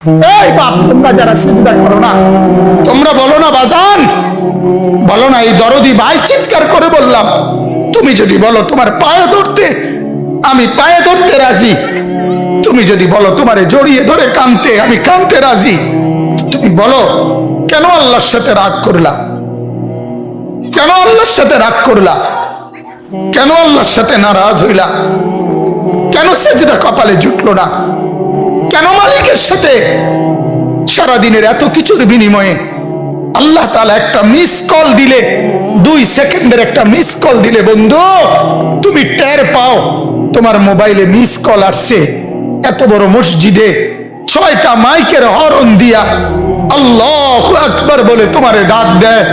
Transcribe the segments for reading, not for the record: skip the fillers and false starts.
এই বাপ, তোমরা যারা সিজদা করো না, তোমরা বলো না বাজান, বলো না এই দরদি ভাই, চিৎকার করে বললাম, তুমি যদি বলো তোমার পায়ে ধরতে, আমি পায়ে ধরতে রাজি। তুমি যদি বলো তোমারে জড়িয়ে ধরে কাঁদতে, আমি কাঁদতে রাজি। তুমি বলো কেন আল্লাহর সাথে রাগ করলা? কেন আল্লাহর সাথে রাগ করলা? কেন আল্লাহর সাথে নারাজ হইলা? কেন সিজদা কপালে জুটলো না? কেন মালিকের সাথে সারাদিনের এত কিছুর বিনিময়ে আল্লাহ তাআলা একটা মিস কল দিলে, 2 সেকেন্ডের একটা মিস কল দিলে বন্ধু তুমি টের পাও তোমার মোবাইলে মিস কল আসছে। এত বড় মসজিদে 6টা মাইকের হরন দিয়া আল্লাহু আকবার বলে তোমারে ডাক দেয়,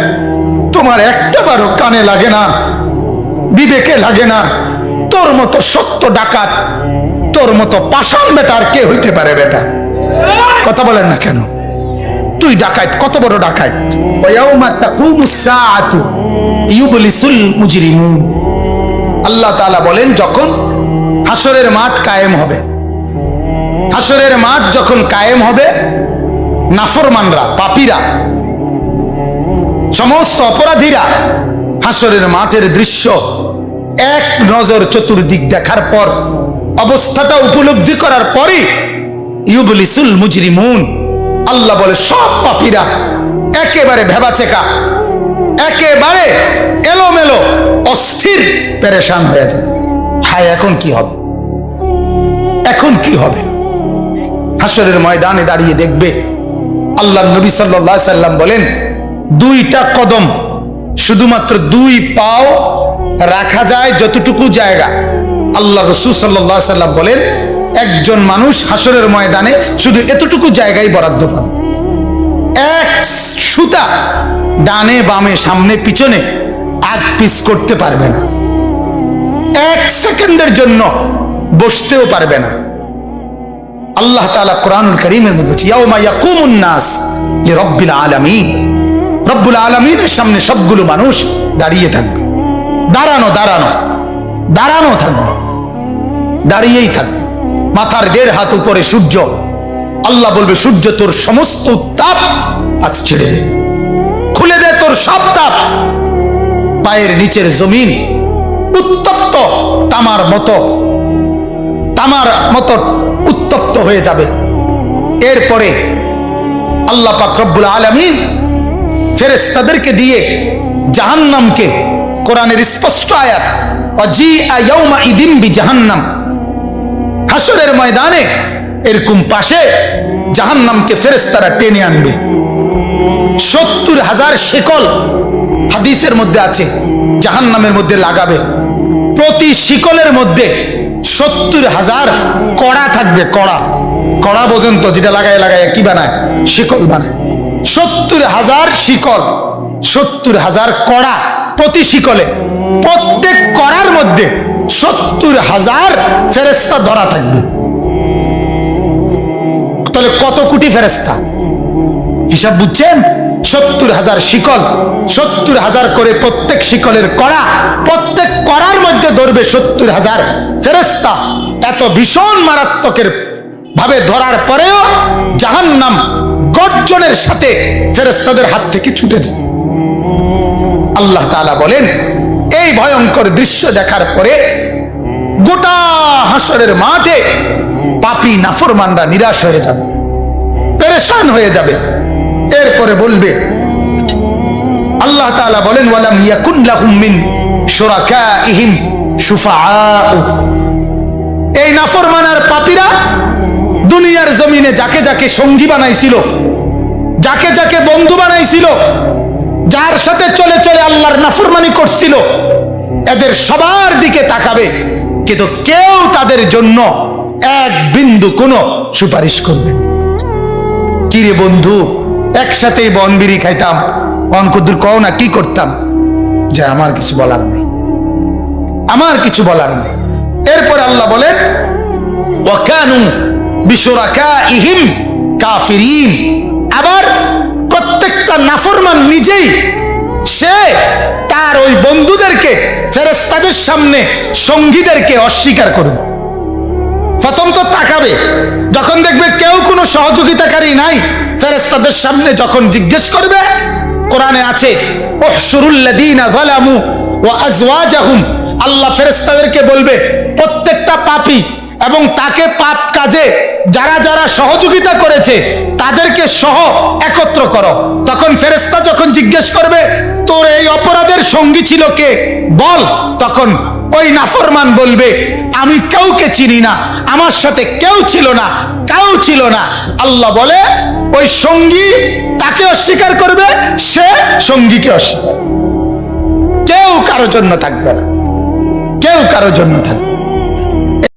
তোমার একটাবারও কানে লাগে না, বিবেকে লাগে না। তোর মতো শক্ত ডাকাত, তোর মতো পাষাণ বেটা আর কে হইতে পারে? বেটা কথা বলেন না কেন? তুই ডাকাত, কত বড় ডাকাত। ওয়ায়াউমা তাকুমুস সাআতু ইউবলিসুল মুজরিমুন। আল্লাহ তাআলা বলেন যখন হাসরের মাঠ কায়েম হবে, হাসরের মাঠ যখন কায়েম হবে, নাফরমানরা, পাপীরা, সমস্ত অপরাধীরা হাসরের মাঠের দৃশ্য এক নজর চতুর্দিক দেখার পর, অবস্থাটা উপলব্ধি করার পরই ইউবলিসুল মুজরিমুন, আল্লাহ বলে সব পাপীরা একেবারে ভেবাচেকা, একেবারে এলোমেলো, অস্থির, পেরেশান হয়ে যায়। হায়, এখন কি হবে? এখন কি হবে? হাসরের ময়দানে দাঁড়িয়ে দেখবে আল্লাহর নবী সাল্লাল্লাহু আলাইহি সাল্লাম বলেন 2টা কদম, শুধুমাত্র 2 পাও রাখা যায় যতটুকু জায়গা। আল্লাহ রাসূল সাল্লাল্লাহু আলাইহি সাল্লাম বলেন একজন মানুষ হাসরের ময়দানে শুধু এতটুকু জায়গায় বরাদ্দ পাবে। 1 সুতা ডানে বামে সামনে পিছনে আগ পিছ করতে পারবে না, 1 সেকেন্ডের জন্য বসতেও পারবে না। আল্লাহ তাআলা কোরআনুল কারীমের মধ্যে বলছে ইয়াউমা ইয়াকুমুন নাস লিরাব্বিল আলামিন, রব্বুল আলামিনের সামনে সবগুলো মানুষ দাঁড়িয়ে থাকবে। দাঁড়ানো দাঁড়ানো দাঁড়ানো থাকবে, দাঁড়িয়েই থাকবে। মাথার 1.5 হাত উপরে সূর্য, আল্লাহ বলবে সূর্য তোর সমস্ত তাপ আজ ছেড়ে দে, খুলে দে তোর সব তাপ। পায়ের নিচের জমিন উত্তপ্ত তামার মতো উত্তপ্ত হয়ে যাবে। এরপরে আল্লাহ পাক রব্বুল আলামিন ফেরেশতাদেরকে দিয়ে জাহান্নামকে, কোরআনের স্পষ্ট আয়াত ওয়াজিআ ইয়াউমা ইদিন বিজাহান্নাম, হাসরের ময়দানে এরকম পাশে জাহান্নামকে ফেরেশতারা টেনে আনবে। 70,000 শিকল হাদিসের মধ্যে আছে জাহান্নামের মধ্যে লাগাবে। প্রতি শিকলের মধ্যে 70,000 কড়া থাকবে। কড়া, কড়া বোঝেন তো, যেটা লাগায় লাগায় কি বানায়? শিকল বানায়। 70,000 শিকল, 70,000 কড়া প্রতি শিকলে। প্রত্যেক কড়ার মধ্যে 70,000 ফেরেশতা ধরা থাকবে। তাহলে কত কোটি ফেরেশতা? হিসাব বুঝছেন? 70,000 শিকল, 70,000 করে প্রত্যেক শিকলের কড়া, প্রত্যেক কড়ার মধ্যে ধরবে 70,000 ফেরেশতা। এত ভীষণ মারাত্মকের ভাবে ধরার পরেও জাহান্নাম গর্জনের সাথে ফেরেশতাদের হাত থেকে ছুটে যায়। আল্লাহ তাআলা বলেন এই ভয়ঙ্কর দৃশ্য দেখার পরে গোটা হাসরের মাঠে পাপী নাফরমানরা নিরাশ হয়ে যাবে, পেরেশান হয়ে যাবে। এরপরে বলবে, আল্লাহ তাআলা বলেন ওয়ালাম ইয়াকুন লাহুম মিন শুরাকাইহিম শুফাআ। এই নাফরমান আর পাপীরা দুনিয়ার জমিনে যাকে যাকে সঙ্গী বানাইছিল, যাকে যাকে বন্ধু বানাইছিল, যার সাথে চলে চলে আল্লাহর নাফরমানি করছিল, এদের সবার দিকে তাকাবে, কিন্তু কেউ তাদের জন্য 1 বিন্দু কোনো সুপারিশ করবে। কি রে বন্ধু, একসাথেই বনবিড়ি খাইতাম, অনকুদুর কও না কি করতাম? যে আমার কিছু বলার নেই, আমার কিছু বলার নেই। এরপর আল্লাহ বলেন ওয়াকানু বিশুরাকাইহিম কাফিরিন। আবার প্রত্যেকটা নাফরমান নিজেই সে তার ওই বন্ধুদেরকে, ফেরেশতাদের সামনে সঙ্গীদেরকে অস্বীকার করবে। প্রথম তো তাকাবে, যখন দেখবে কেউ কোনো সহযোগিতাকারী নাই, ফেরেশতাদের সামনে যখন জিজ্ঞেস করবে, কোরআনে আছে উহশুরুল্লাযীনা যালামু ওয়া আজওয়াজাহুম, আল্লাহ ফেরেশতাদেরকে বলবে প্রত্যেকটা পাপী এবং তাকে পাপ কাজে যারা যারা সহযোগিতা করেছে তাদেরকে সহ একত্র করো। তখন ফেরেশতা যখন জিজ্ঞেস করবে তোর এই অপরাধের সঙ্গী ছিল কে বল, তখন ওই নাফরমান বলবে আমি কাউকে চিনি না, আমার সাথে কেউ ছিল না, কেউ ছিল না। আল্লাহ বলে ওই সঙ্গী তাকে অস্বীকার করবে, সে সঙ্গীকে অস্বীকার, কেউ কারোর জন্য থাকবে না, কেউ কারোর জন্য থাকবে।